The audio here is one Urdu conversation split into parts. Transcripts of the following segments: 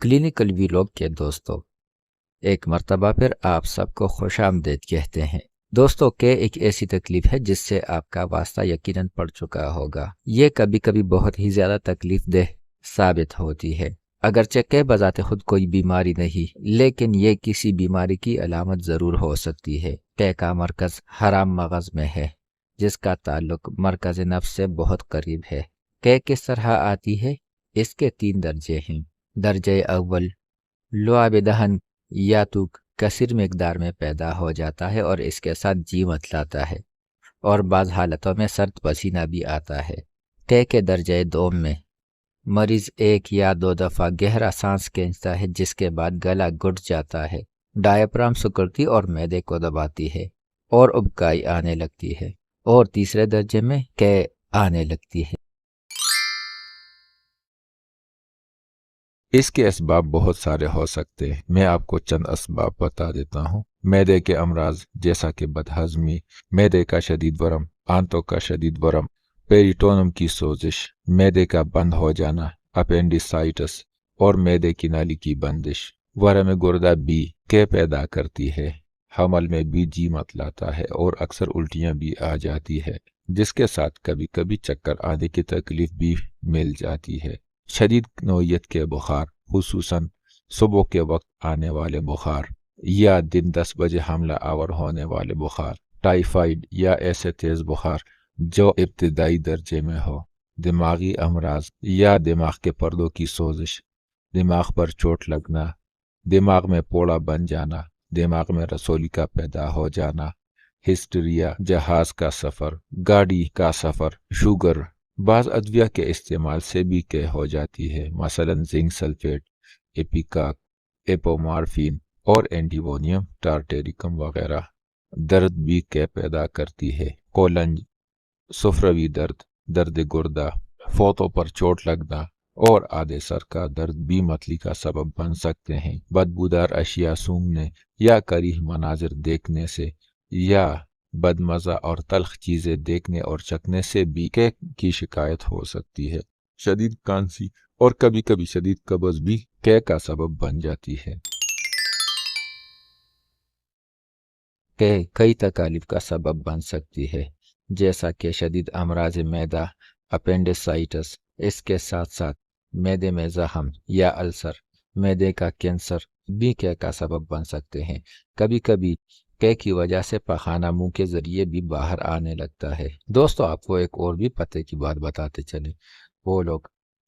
کلینکل ویلاگ کے دوستوں، ایک مرتبہ پھر آپ سب کو خوش آمدید کہتے ہیں۔ دوستوں، کہ ایک ایسی تکلیف ہے جس سے آپ کا واسطہ یقیناً پڑ چکا ہوگا۔ یہ کبھی کبھی بہت ہی زیادہ تکلیف دہ ثابت ہوتی ہے۔ اگرچہ کہ بذات خود کوئی بیماری نہیں، لیکن یہ کسی بیماری کی علامت ضرور ہو سکتی ہے۔ کہ کا مرکز حرام مغز میں ہے، جس کا تعلق مرکز نفس سے بہت قریب ہے۔ کہ کس طرح آتی ہے؟ اس کے 3 درجے ہیں۔ درجہ اول، لعاب دہن یا تو کثیر مقدار میں پیدا ہو جاتا ہے اور اس کے ساتھ جی متلاتا ہے، اور بعض حالتوں میں سرد پسینہ بھی آتا ہے۔ کہ کے درجہ دوم میں مریض 1 یا 2 دفعہ گہرا سانس کھینچتا ہے، جس کے بعد گلا گھٹ جاتا ہے، ڈایافرام سکڑتی اور معدے کو دباتی ہے اور ابکائی آنے لگتی ہے، اور تیسرے درجے میں کہ آنے لگتی ہے۔ اس کے اسباب بہت سارے ہو سکتے ہیں۔ میں آپ کو چند اسباب بتا دیتا ہوں۔ معدے کے امراض جیسا کہ بدہضمی، معدے کا شدید ورم، آنتوں کا شدید ورم، پیریٹونم کی سوزش، معدے کا بند ہو جانا، اپینڈیسائٹس، اور معدے کی نالی کی بندش۔ ورم گردہ بھی کہ پیدا کرتی ہے۔ حمل میں بھی جی متلاتا ہے اور اکثر الٹیاں بھی آ جاتی ہے، جس کے ساتھ کبھی کبھی چکر آنے کی تکلیف بھی مل جاتی ہے۔ شدید نوعیت کے بخار، خصوصاً صبح کے وقت آنے والے بخار یا دن 10 بجے حملہ آور ہونے والے بخار، ٹائیفائیڈ یا ایسے تیز بخار جو ابتدائی درجے میں ہو، دماغی امراض یا دماغ کے پردوں کی سوزش، دماغ پر چوٹ لگنا، دماغ میں پوڑا بن جانا، دماغ میں رسولی کا پیدا ہو جانا، ہسٹریا، جہاز کا سفر، گاڑی کا سفر، شوگر۔ بعض ادویہ کے استعمال سے بھی کہ ہو جاتی ہے، مثلا زنک سلفیٹ، ایپیکاک، ایپومارفین اور اینٹیمونیم ٹارٹیریکم وغیرہ۔ درد بھی کہ پیدا کرتی ہے۔ کولنج، سفروی درد، درد گردہ، فوتوں پر چوٹ لگنا اور آدھے سر کا درد بھی متلی کا سبب بن سکتے ہیں۔ بدبودار اشیاء سونگھنے یا کریہ مناظر دیکھنے سے یا بدمزہ اور تلخ چیزیں دیکھنے اور چکھنے سے بھی کہ کی شکایت ہو سکتی ہے۔ شدید کھانسی اور کبھی کبھی شدید قبض بھی کہ کا سبب بن جاتی ہے۔ کہ کئی تکالیف کا سبب بن سکتی ہے، جیسا کہ شدید امراض معدہ، اپینڈیسائٹس۔ اس کے ساتھ ساتھ معدے میں زخم یا السر، معدے کا کینسر بھی کہ کا سبب بن سکتے ہیں۔ کبھی کبھی کہ کی وجہ سے پخانہ منہ کے ذریعے بھی باہر آنے لگتا ہے۔ دوستو، آپ کو ایک اور بھی پتے کی بات بتاتے چلیں۔ وہ لوگ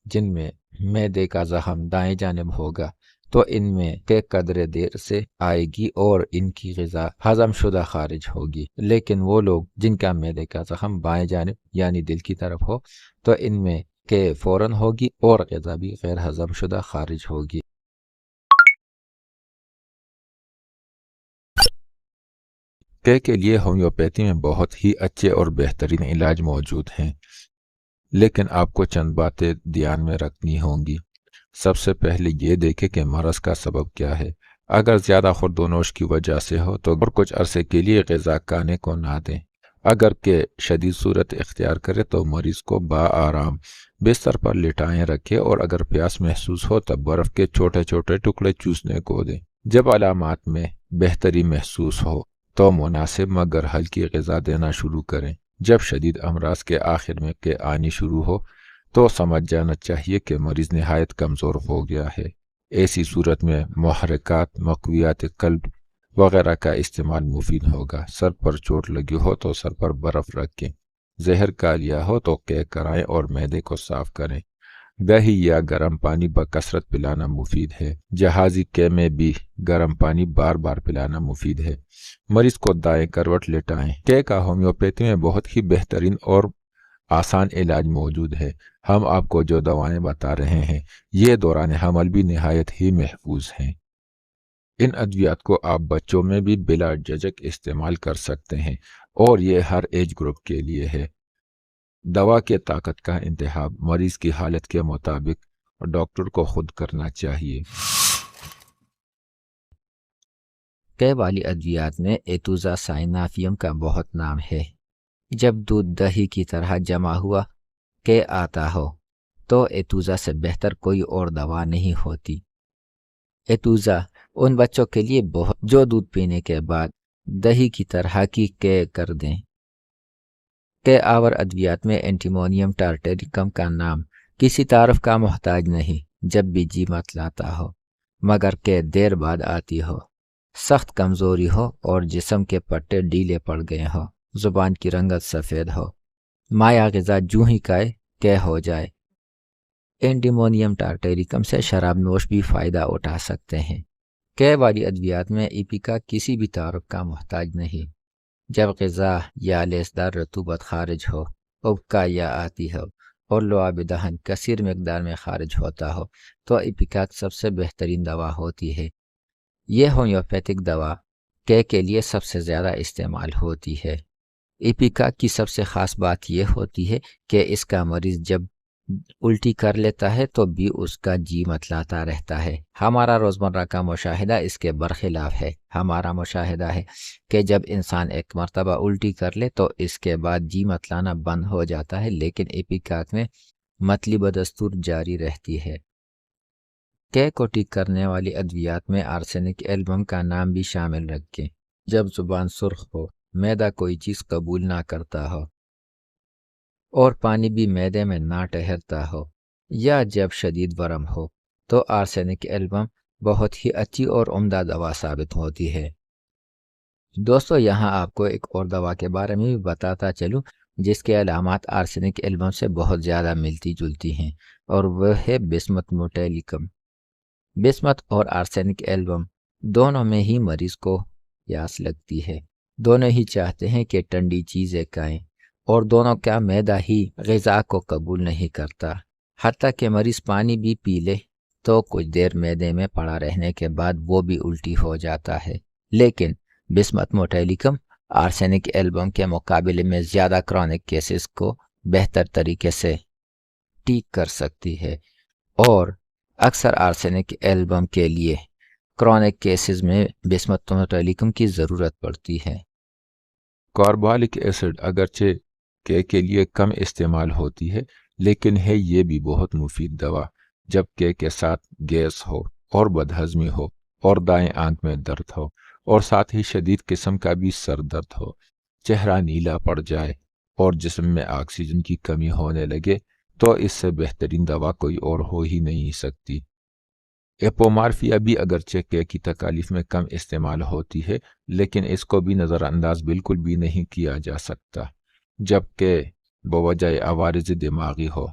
جن میں معدے کا زخم دائیں جانب ہوگا تو ان میں کہ قدرے دیر سے آئے گی اور ان کی غذا ہضم شدہ خارج ہوگی، لیکن وہ لوگ جن کا معدے کا زخم بائیں جانب یعنی دل کی طرف ہو تو ان میں کہ فوراً ہوگی اور غذا بھی غیر ہضم شدہ خارج ہوگی۔ کہ کے لیے ہومیوپیتھی میں بہت ہی اچھے اور بہترین علاج موجود ہیں، لیکن آپ کو چند باتیں دھیان میں رکھنی ہوں گی۔ سب سے پہلے یہ دیکھیں کہ مرض کا سبب کیا ہے۔ اگر زیادہ خورد و نوش کی وجہ سے ہو تو اور کچھ عرصے کے لیے غذا کھانے کو نہ دیں۔ اگر کہ شدید صورت اختیار کرے تو مریض کو بآرام بستر پر لٹائیں رکھیں، اور اگر پیاس محسوس ہو تب برف کے چھوٹے چھوٹے ٹکڑے چوسنے کو دیں۔ جب علامات میں بہتری محسوس ہو تو مناسب مگر ہلکی غذا دینا شروع کریں۔ جب شدید امراض کے آخر میں کہ آنی شروع ہو تو سمجھ جانا چاہیے کہ مریض نہایت کمزور ہو گیا ہے۔ ایسی صورت میں محرکات، مقویات قلب وغیرہ کا استعمال مفید ہوگا۔ سر پر چوٹ لگی ہو تو سر پر برف رکھیں۔ زہر کھا لیا ہو تو کہ کرائیں اور معدے کو صاف کریں۔ دہی یا گرم پانی بکثرت پلانا مفید ہے۔ جہازی کہ میں بھی گرم پانی بار بار پلانا مفید ہے۔ مریض کو دائیں کروٹ لٹائیں۔ کہ کا ہومیوپیتھی میں بہت ہی بہترین اور آسان علاج موجود ہے۔ ہم آپ کو جو دوائیں بتا رہے ہیں یہ دوران حمل بھی نہایت ہی محفوظ ہیں۔ ان ادویات کو آپ بچوں میں بھی بلا جھجک استعمال کر سکتے ہیں، اور یہ ہر ایج گروپ کے لیے ہے۔ دوا کے طاقت کا انتخاب مریض کی حالت کے مطابق ڈاکٹر کو خود کرنا چاہیے۔ کہ والی ادویات میں ایتوزاسائنافیم کا بہت نام ہے۔ جب دودھ دہی کی طرح جمع ہوا کہ آتا ہو تو ایتوزا سے بہتر کوئی اور دوا نہیں ہوتی۔ ایتوزا ان بچوں کے لیے بہت جو دودھ پینے کے بعد دہی کی طرح کی کے کر دیں۔ کے آور ادویات میں اینٹیمونیم ٹارٹیریکم کا نام کسی تعارف کا محتاج نہیں۔ جب بھی جی مت لاتا ہو مگر کہ دیر بعد آتی ہو، سخت کمزوری ہو اور جسم کے پٹے ڈھیلے پڑ گئے ہو، زبان کی رنگت سفید ہو، مایا غذا جوں ہی کھائے کہ ہو جائے، اینٹیمونیم ٹارٹیریکم سے شراب نوش بھی فائدہ اٹھا سکتے ہیں۔ کے والی ادویات میں ایپیکا کسی بھی تعارف کا محتاج نہیں۔ جب غذا یا لیسدار رطوبت خارج ہو، ابکا یا آتی ہو اور لعاب دہن کثیر مقدار میں خارج ہوتا ہو تو ایپیکاک سب سے بہترین دوا ہوتی ہے۔ یہ ہومیوپیتھک دوا کے لیے سب سے زیادہ استعمال ہوتی ہے۔ ایپیکاک کی سب سے خاص بات یہ ہوتی ہے کہ اس کا مریض جب الٹی کر لیتا ہے تو بھی اس کا جی متلاتا رہتا ہے۔ ہمارا روزمرہ کا مشاہدہ اس کے برخلاف ہے۔ ہمارا مشاہدہ ہے کہ جب انسان ایک مرتبہ الٹی کر لے تو اس کے بعد جی متلانا بند ہو جاتا ہے، لیکن ایپیکاک میں متلی بدستور جاری رہتی ہے۔ کے کو ٹھیک کرنے والی ادویات میں آرسینک ایلبم کا نام بھی شامل رکھیں۔ جب زبان سرخ ہو، معدہ کوئی چیز قبول نہ کرتا ہو اور پانی بھی معدے میں نہ ٹھہرتا ہو، یا جب شدید ورم ہو تو آرسینک ایلبم بہت ہی اچھی اور عمدہ دوا ثابت ہوتی ہے۔ دوستو یہاں آپ کو ایک اور دوا کے بارے میں بھی بتاتا چلوں جس کے علامات آرسینک ایلبم سے بہت زیادہ ملتی جلتی ہیں، اور وہ ہے بسمت موٹیلیکم۔ بسمت اور آرسینک ایلبم دونوں میں ہی مریض کو پیاس لگتی ہے، دونوں ہی چاہتے ہیں کہ ٹھنڈی چیزیں کھائیں، اور دونوں کا معدہ ہی غذا کو قبول نہیں کرتا۔ حتیٰ کہ مریض پانی بھی پی لے تو کچھ دیر معدے میں پڑا رہنے کے بعد وہ بھی الٹی ہو جاتا ہے، لیکن بسمت موٹیلیکم آرسینک ایلبم کے مقابلے میں زیادہ کرونک کیسز کو بہتر طریقے سے ٹھیک کر سکتی ہے، اور اکثر آرسینک ایلبم کے لیے کرونک کیسز میں بسمت موٹیلیکم کی ضرورت پڑتی ہے۔ کاربالک ایسڈ اگرچہ کے لیے کم استعمال ہوتی ہے، لیکن ہے یہ بھی بہت مفید دوا جب کے ساتھ گیس ہو اور بدہضمی ہو اور دائیں آنکھ میں درد ہو اور ساتھ ہی شدید قسم کا بھی سر درد ہو، چہرہ نیلا پڑ جائے اور جسم میں آکسیجن کی کمی ہونے لگے، تو اس سے بہترین دوا کوئی اور ہو ہی نہیں سکتی۔ ایپومارفیا بھی اگرچہ کی تکالیف میں کم استعمال ہوتی ہے، لیکن اس کو بھی نظر انداز بالکل بھی نہیں کیا جا سکتا، جبکہ بوجہ عوارض دماغی ہو،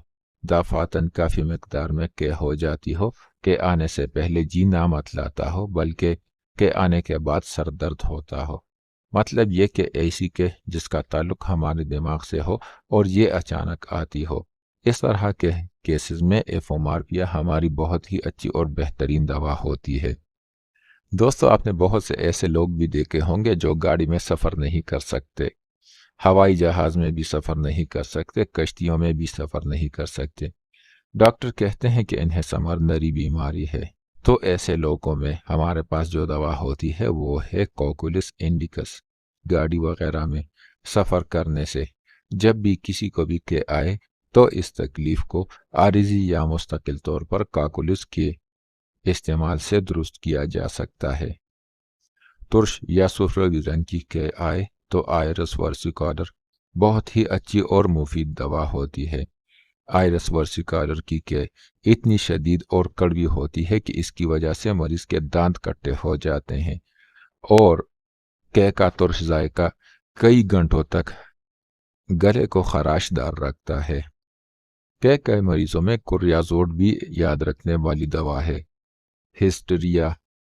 دفعتاً کافی مقدار میں ہو جاتی ہو، کہ آنے سے پہلے جی نہ متلاتا ہو بلکہ کہ آنے کے بعد سر درد ہوتا ہو۔ مطلب یہ کہ ایسی کہ جس کا تعلق ہمارے دماغ سے ہو اور یہ اچانک آتی ہو۔ اس طرح کے کیسز میں ایپومارفیا ہماری بہت ہی اچھی اور بہترین دوا ہوتی ہے۔ دوستو آپ نے بہت سے ایسے لوگ بھی دیکھے ہوں گے جو گاڑی میں سفر نہیں کر سکتے، ہوائی جہاز میں بھی سفر نہیں کر سکتے، کشتیوں میں بھی سفر نہیں کر سکتے۔ ڈاکٹر کہتے ہیں کہ انہیں سمندری بیماری ہے، تو ایسے لوگوں میں ہمارے پاس جو دوا ہوتی ہے وہ ہے کوکولس انڈیکس۔ گاڑی وغیرہ میں سفر کرنے سے جب بھی کسی کو بھی کہ آئے تو اس تکلیف کو عارضی یا مستقل طور پر کاکولس کے استعمال سے درست کیا جا سکتا ہے۔ ترش یا سفروی رنگ کی کہ آئے تو آئرس ورسیکالر بہت ہی اچھی اور مفید دوا ہوتی ہے۔ آئرس ورسیکالر کی کہ اتنی شدید اور کڑوی ہوتی ہے کہ اس کی وجہ سے مریض کے دانت کٹے ہو جاتے ہیں، اور کہ کا ترش ذائقہ کئی گھنٹوں تک گلے کو خراش دار رکھتا ہے۔ کہ مریضوں میں کوریازوڈ بھی یاد رکھنے والی دوا ہے۔ ہسٹریا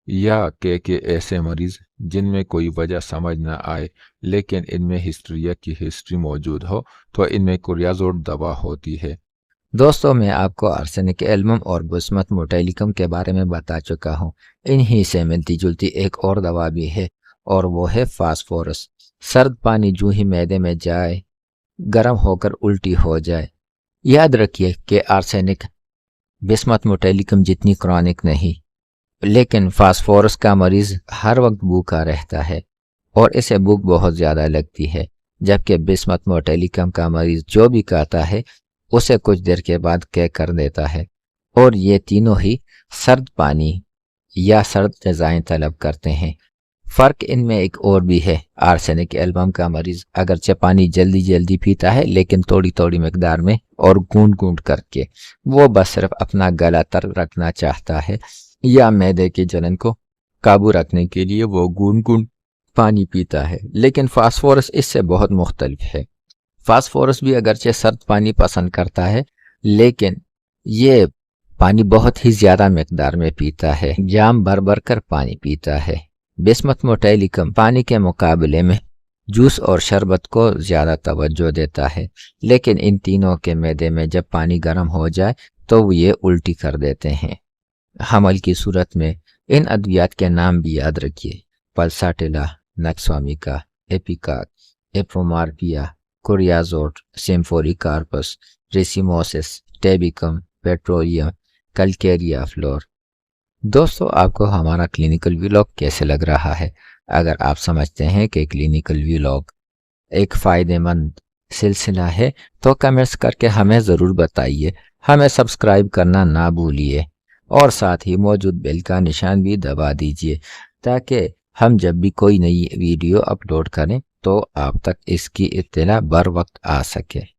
یا کہ ایسے مریض جن میں کوئی وجہ سمجھ نہ آئے لیکن ان میں ہسٹریا کی ہسٹری موجود ہو تو ان میں کوریازوڈ دوا ہوتی ہے۔ دوستو میں آپ کو آرسینک ایلبم اور بسمت موٹیلیکم کے بارے میں بتا چکا ہوں۔ انہی سے ملتی جلتی ایک اور دوا بھی ہے، اور وہ ہے فاسفورس۔ سرد پانی جو ہی معدے میں جائے گرم ہو کر الٹی ہو جائے۔ یاد رکھیے کہ آرسینک بسمت موٹیلیکم جتنی کرونک نہیں، لیکن فاسفورس کا مریض ہر وقت بھوکا رہتا ہے اور اسے بھوک بہت زیادہ لگتی ہے، جبکہ بسمت موٹیلیکم کا مریض جو بھی کھاتا ہے اسے کچھ دیر کے بعد کر دیتا ہے، اور یہ تینوں ہی سرد پانی یا سرد غذائیں طلب کرتے ہیں۔ فرق ان میں ایک اور بھی ہے، آرسینک ایلبم کا مریض اگرچہ پانی جلدی جلدی پیتا ہے لیکن تھوڑی تھوڑی مقدار میں اور گونٹ گونٹ کر کے، وہ بس صرف اپنا گلا تر رکھنا چاہتا ہے، یا معدے کے جلن کو قابو رکھنے کے لیے وہ گونٹ گونٹ پانی پیتا ہے۔ لیکن فاسفورس اس سے بہت مختلف ہے۔ فاسفورس بھی اگرچہ سرد پانی پسند کرتا ہے لیکن یہ پانی بہت ہی زیادہ مقدار میں پیتا ہے، جام بھر بھر کر پانی پیتا ہے۔ بسمت موٹیلیکم پانی کے مقابلے میں جوس اور شربت کو زیادہ توجہ دیتا ہے، لیکن ان تینوں کے معدے میں جب پانی گرم ہو جائے تو وہ یہ الٹی کر دیتے ہیں۔ حمل کی صورت میں ان ادویات کے نام بھی یاد رکھیے: پلساٹیلا، نیکسوامیکا، ایپیکاک، ایپرومارپیا، کوریازوٹ، سیمفوری کارپس، ریسیموسس، ٹیبیکم، پیٹرولیم، کلکیریا فلور۔ دوستو، آپ کو ہمارا کلینکل ویلاگ کیسے لگ رہا ہے؟ اگر آپ سمجھتے ہیں کہ کلینکل ویلاگ ایک فائدہ مند سلسلہ ہے تو کمنٹس کر کے ہمیں ضرور بتائیے۔ ہمیں سبسکرائب کرنا نہ بھولیے اور ساتھ ہی موجود بیل کا نشان بھی دبا دیجیے تاکہ ہم جب بھی کوئی نئی ویڈیو اپلوڈ کریں تو آپ تک اس کی اطلاع بر وقت آ سکے۔